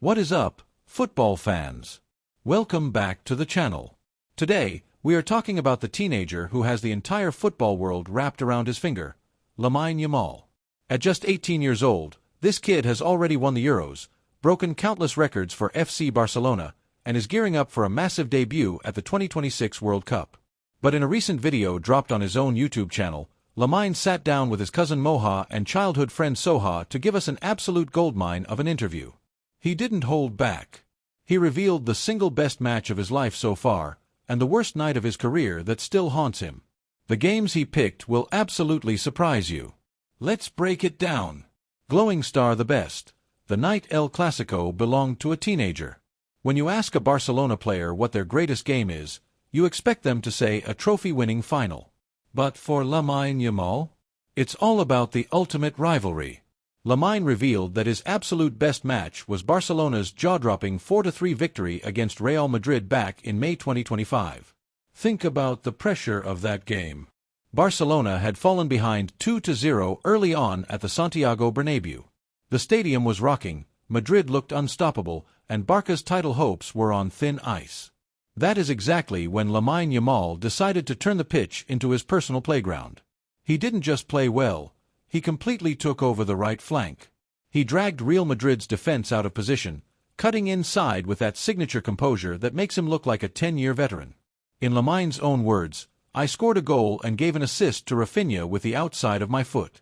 What is up, football fans? Welcome back to the channel. Today, we are talking about the teenager who has the entire football world wrapped around his finger, Lamine Yamal. At just 18 years old, this kid has already won the Euros, broken countless records for FC Barcelona, and is gearing up for a massive debut at the 2026 World Cup. But in a recent video dropped on his own YouTube channel, Lamine sat down with his cousin Moha and childhood friend Soha to give us an absolute goldmine of an interview. He didn't hold back. He revealed the single best match of his life so far, and the worst night of his career that still haunts him. The games he picked will absolutely surprise you. Let's break it down. Glowing star the best. The night El Clasico belonged to a teenager. When you ask a Barcelona player what their greatest game is, you expect them to say a trophy-winning final. But for Lamine Yamal, it's all about the ultimate rivalry. Lamine revealed that his absolute best match was Barcelona's jaw-dropping 4-3 victory against Real Madrid back in May 2025. Think about the pressure of that game. Barcelona had fallen behind 2-0 early on at the Santiago Bernabéu. The stadium was rocking, Madrid looked unstoppable, and Barca's title hopes were on thin ice. That is exactly when Lamine Yamal decided to turn the pitch into his personal playground. He didn't just play well, he completely took over the right flank. He dragged Real Madrid's defense out of position, cutting inside with that signature composure that makes him look like a 10-year veteran. In Lamine's own words, "I scored a goal and gave an assist to Rafinha with the outside of my foot."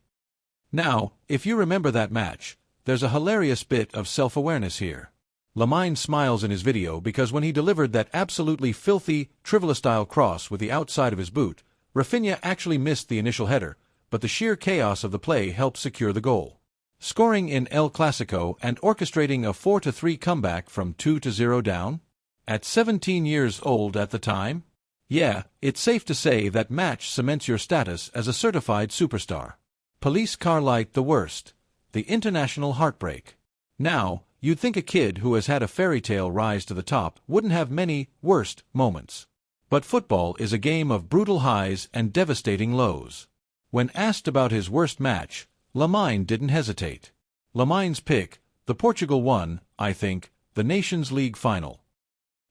Now, if you remember that match, there's a hilarious bit of self-awareness here. Lamine smiles in his video because when he delivered that absolutely filthy, Trivela-style cross with the outside of his boot, Rafinha actually missed the initial header, but the sheer chaos of the play helped secure the goal. Scoring in El Clasico and orchestrating a 4-3 comeback from 2-0 down? At 17 years old at the time? Yeah, it's safe to say that match cements your status as a certified superstar. Police car light the worst. The international heartbreak. Now, you'd think a kid who has had a fairy tale rise to the top wouldn't have many worst moments. But football is a game of brutal highs and devastating lows. When asked about his worst match, Lamine didn't hesitate. Lamine's pick, the Portugal won, I think, the Nations League final.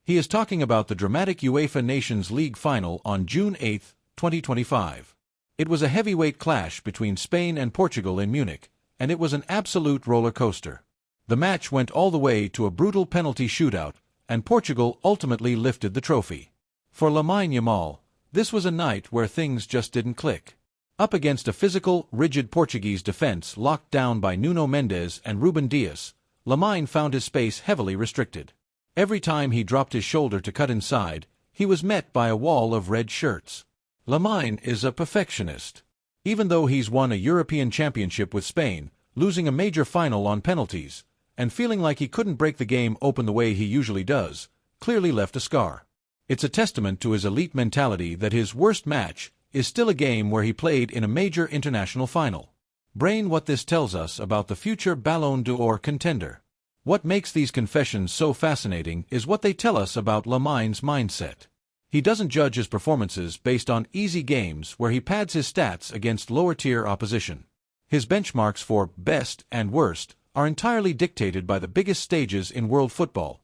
He is talking about the dramatic UEFA Nations League final on June 8, 2025. It was a heavyweight clash between Spain and Portugal in Munich, and it was an absolute roller coaster. The match went all the way to a brutal penalty shootout, and Portugal ultimately lifted the trophy. For Lamine Yamal, this was a night where things just didn't click. Up against a physical, rigid Portuguese defense locked down by Nuno Mendes and Ruben Dias, Lamine found his space heavily restricted. Every time he dropped his shoulder to cut inside, he was met by a wall of red shirts. Lamine is a perfectionist. Even though he's won a European championship with Spain, losing a major final on penalties, and feeling like he couldn't break the game open the way he usually does, clearly left a scar. It's a testament to his elite mentality that his worst match is still a game where he played in a major international final. Brain, what this tells us about the future Ballon d'Or contender. What makes these confessions so fascinating is what they tell us about Lamine's mindset. He doesn't judge his performances based on easy games where he pads his stats against lower-tier opposition. His benchmarks for best and worst are entirely dictated by the biggest stages in world football,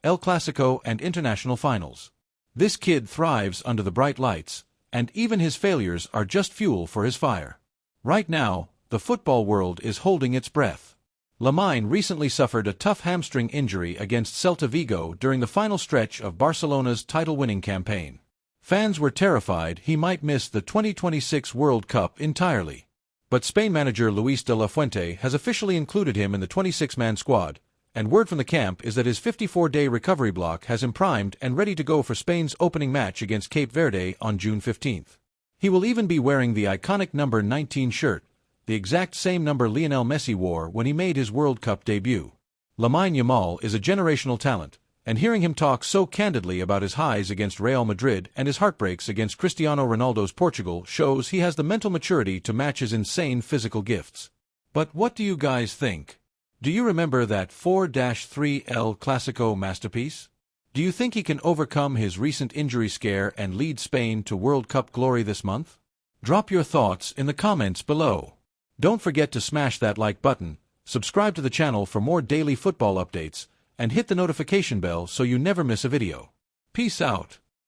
El Clasico and international finals. This kid thrives under the bright lights, and even his failures are just fuel for his fire. Right now, the football world is holding its breath. Lamine recently suffered a tough hamstring injury against Celta Vigo during the final stretch of Barcelona's title-winning campaign. Fans were terrified he might miss the 2026 World Cup entirely. But Spain manager Luis de la Fuente has officially included him in the 26-man squad, and word from the camp is that his 54-day recovery block has him primed and ready to go for Spain's opening match against Cape Verde on June 15th. He will even be wearing the iconic number 19 shirt, the exact same number Lionel Messi wore when he made his World Cup debut. Lamine Yamal is a generational talent, and hearing him talk so candidly about his highs against Real Madrid and his heartbreaks against Cristiano Ronaldo's Portugal shows he has the mental maturity to match his insane physical gifts. But what do you guys think? Do you remember that 4-3 El Clasico masterpiece? Do you think he can overcome his recent injury scare and lead Spain to World Cup glory this month? Drop your thoughts in the comments below. Don't forget to smash that like button, subscribe to the channel for more daily football updates, and hit the notification bell so you never miss a video. Peace out.